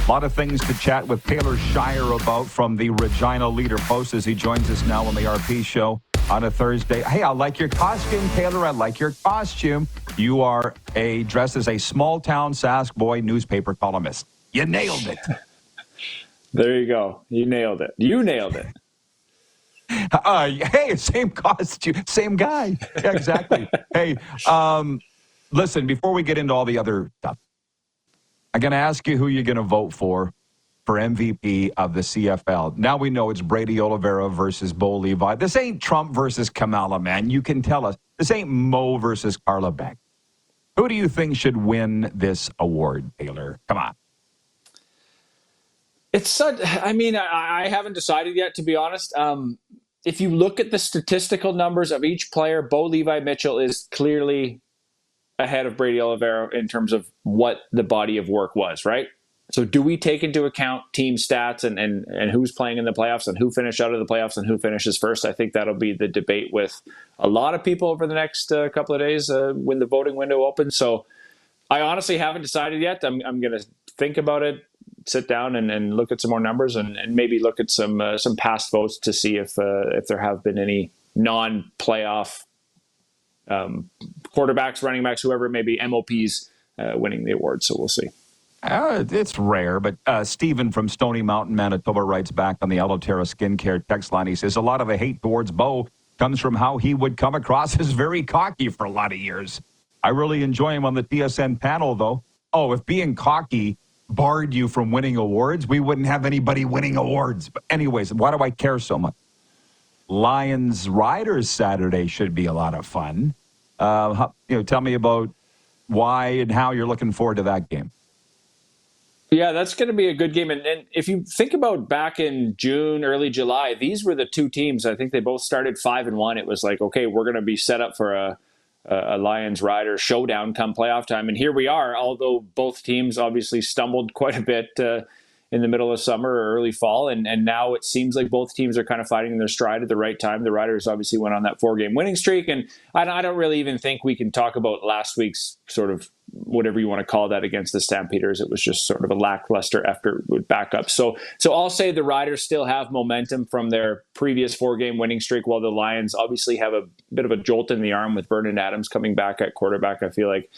A lot of things to chat with Taylor Shire about from the Regina Leader Post as he joins us now on the RP Show on a Thursday. Hey, I like your costume, Taylor. I like your costume. You are dressed as a small-town Sask boy newspaper columnist. You nailed it. There you go. You nailed it. You nailed it. Hey, same costume, same guy. Yeah, exactly. Hey, listen, before we get into all the other stuff, I'm going to ask you who you're going to vote for MVP of the CFL. Now we know it's Brady Oliveira versus Bo Levi. This ain't Trump versus Kamala, man. You can tell us. This ain't Mo versus Carla Beck. Who do you think should win this award, Taylor? Come on. It's such, I haven't decided yet, to be honest. If you look at the statistical numbers of each player, Bo Levi Mitchell is clearly ahead of Brady Oliveira in terms of what the body of work was, right? So do we take into account team stats and who's playing in the playoffs and who finished out of the playoffs and who finishes first? I think that'll be the debate with a lot of people over the next couple of days when the voting window opens. So I honestly haven't decided yet. I'm going to think about it, sit down and look at some more numbers and maybe look at some past votes to see if there have been any non-playoff quarterbacks, running backs, whoever it may be, MOPs winning the award. So we'll see. It's rare, but Stephen from Stony Mountain, Manitoba writes back on the Aloterra Skincare text line. He says, a lot of the hate towards Bo comes from how he would come across as very cocky for a lot of years. I really enjoy him on the TSN panel, though. Oh, if being cocky barred you from winning awards, we wouldn't have anybody winning awards. But anyways, why do I care so much? Lions-Riders Saturday should be a lot of fun. Tell me about why and how you're looking forward to that game. Yeah, that's going to be a good game. And if you think about back in June, early July, these were the two teams. I think they both started 5-1. It was like, okay, we're going to be set up for a Lions-Riders showdown come playoff time. And here we are, although both teams obviously stumbled quite a bit in the middle of summer or early fall. And now it seems like both teams are kind of fighting their stride at the right time. The Riders obviously went on that 4-game winning streak. And I don't really even think we can talk about last week's sort of whatever you want to call that against the Stampeders. It was just sort of a lackluster effort with backup. So I'll say the Riders still have momentum from their previous 4-game winning streak, while the Lions obviously have a bit of a jolt in the arm with Vernon Adams coming back at quarterback. I feel like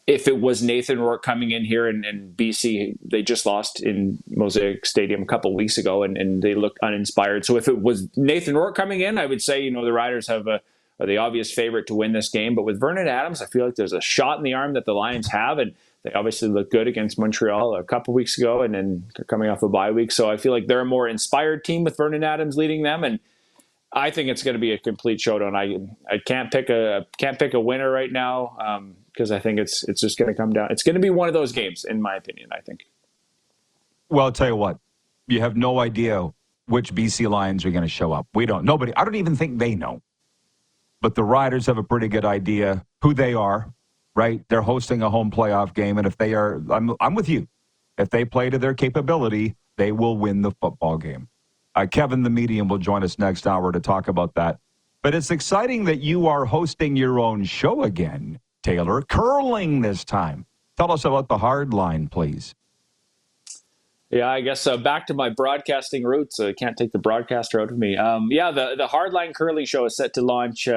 if it was Nathan Rourke coming in here and BC, they just lost in Mosaic Stadium a couple weeks ago and they looked uninspired. So if it was Nathan Rourke coming in, I would say, the Riders are the obvious favorite to win this game. But with Vernon Adams, I feel like there's a shot in the arm that the Lions have, and they obviously looked good against Montreal a couple weeks ago, and then they're coming off a bye week. So I feel like they're a more inspired team with Vernon Adams leading them, and I think it's going to be a complete showdown. I can't pick a winner right now because I think it's just going to come down. It's going to be one of those games, in my opinion, I think. Well, I'll tell you what. You have no idea which BC Lions are going to show up. We don't. Nobody. I don't even think they know. But the Riders have a pretty good idea who they are, right? They're hosting a home playoff game, and if they are, I'm with you. If they play to their capability, they will win the football game. Kevin, the medium, will join us next hour to talk about that. But it's exciting that you are hosting your own show again, Taylor. Curling this time. Tell us about the hard line, please. Yeah, I guess back to my broadcasting roots. I can't take the broadcaster out of me. The Hardline Curling Show is set to launch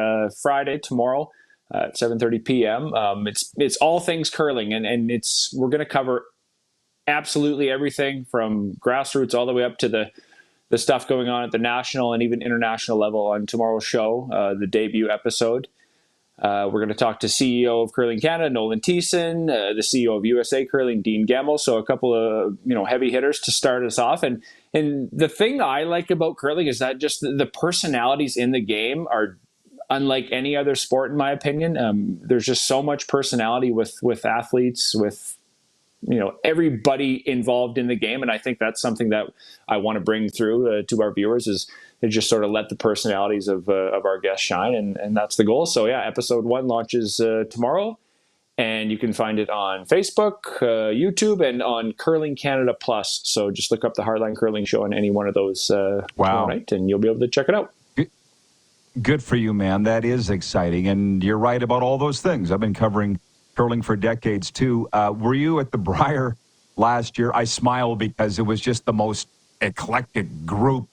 Friday, tomorrow, at 7:30 p.m. It's all things curling, and we're going to cover absolutely everything from grassroots all the way up to the stuff going on at the national and even international level on tomorrow's show, the debut episode. We're going to talk to CEO of Curling Canada, Nolan Thiessen, the CEO of USA Curling, Dean Gemmell. So a couple of heavy hitters to start us off. And the thing I like about curling is that just the personalities in the game are unlike any other sport, in my opinion. There's just so much personality with athletes, with everybody involved in the game. And I think that's something that I want to bring through to our viewers is just sort of let the personalities of our guests shine. And that's the goal. So yeah, episode 1 launches tomorrow, and you can find it on Facebook, YouTube, and on Curling Canada Plus. So just look up the Hardline Curling Show on any one of those tomorrow night, and you'll be able to check it out. Good for you, man. That is exciting. And you're right about all those things. I've been covering curling for decades, too. Were you at the Brier last year. I smile because it was just the most eclectic group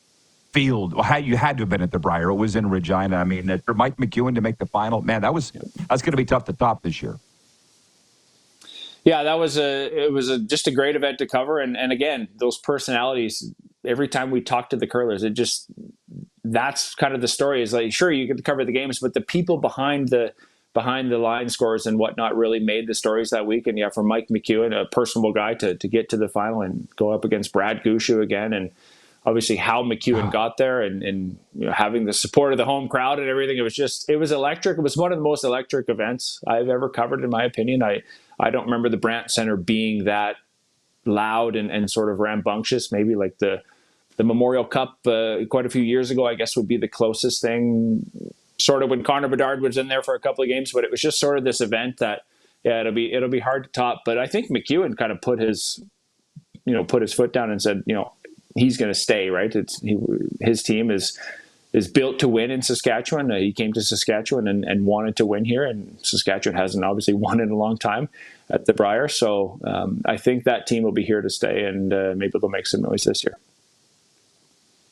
field. Well, you had to have been at the Briar. It was in Regina. I mean, for Mike McEwen to make the final, man, that's going to be tough to top this year. Yeah, it was just a great event to cover. And again, those personalities, every time we talk to the curlers, that's kind of the story is like, sure, you get to cover the games, but the people behind the line scores and whatnot really made the stories that week. And yeah, for Mike McEwen, a personable guy to get to the final and go up against Brad Gushu again. And obviously how McEwen got there and having the support of the home crowd and everything. It was electric. It was one of the most electric events I've ever covered, in my opinion. I don't remember the Brandt Center being that loud and sort of rambunctious. Maybe like the Memorial Cup quite a few years ago, I guess, would be the closest thing, sort of when Connor Bedard was in there for a couple of games. But it was just sort of this event that, yeah, it'll be hard to top. But I think McEwen kind of put his foot down and said, he's going to stay, right? His team is built to win in Saskatchewan. He came to Saskatchewan and wanted to win here, and Saskatchewan hasn't obviously won in a long time at the Briar. So I think that team will be here to stay, and maybe they'll make some noise this year.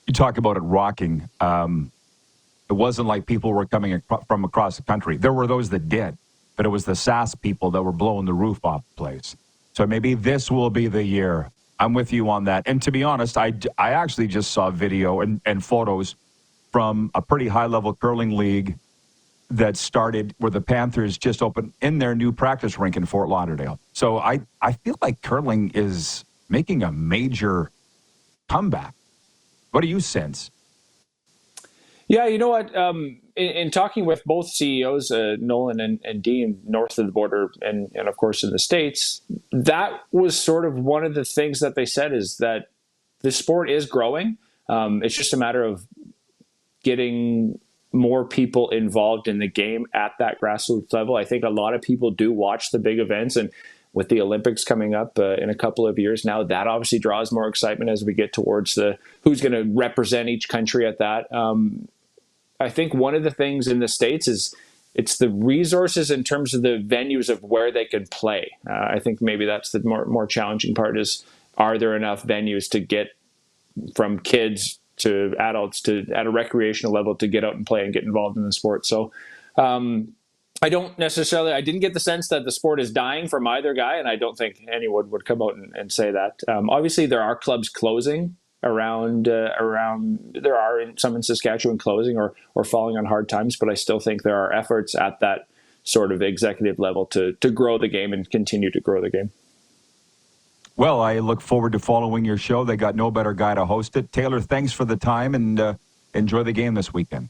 You talk about it rocking. It wasn't like people were coming from across the country. There were those that did, but it was the SAS people that were blowing the roof off the place. So maybe this will be the year. I'm with you on that. And to be honest, I actually just saw video and photos from a pretty high-level curling league that started where the Panthers just opened in their new practice rink in Fort Lauderdale. So I feel like curling is making a major comeback. What do you sense? Yeah, you know what? In talking with both CEOs, Nolan and Dean, north of the border and of course in the States, that was sort of one of the things that they said is that the sport is growing. It's just a matter of getting more people involved in the game at that grassroots level. I think a lot of people do watch the big events, and with the Olympics coming up in a couple of years now, that obviously draws more excitement as we get towards who's going to represent each country at that. I think one of the things in the States is it's the resources in terms of the venues of where they can play. I think maybe that's the more challenging part is, are there enough venues to get from kids to adults to at a recreational level to get out and play and get involved in the sport? So I didn't get the sense that the sport is dying from either guy, and I don't think anyone would come out and say that. Obviously, there are clubs closing around. There are some in Saskatchewan closing or falling on hard times, but I still think there are efforts at that sort of executive level to grow the game and continue to grow the game. Well, I look forward to following your show. They got no better guy to host it. Taylor, thanks for the time, and enjoy the game this weekend.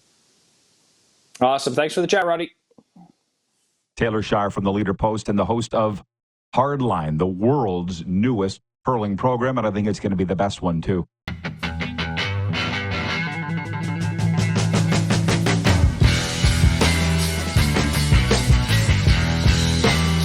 Awesome. Thanks for the chat, Roddy. Taylor Shire from the Leader Post and the host of Hardline, the world's newest curling program, and I think it's going to be the best one, too.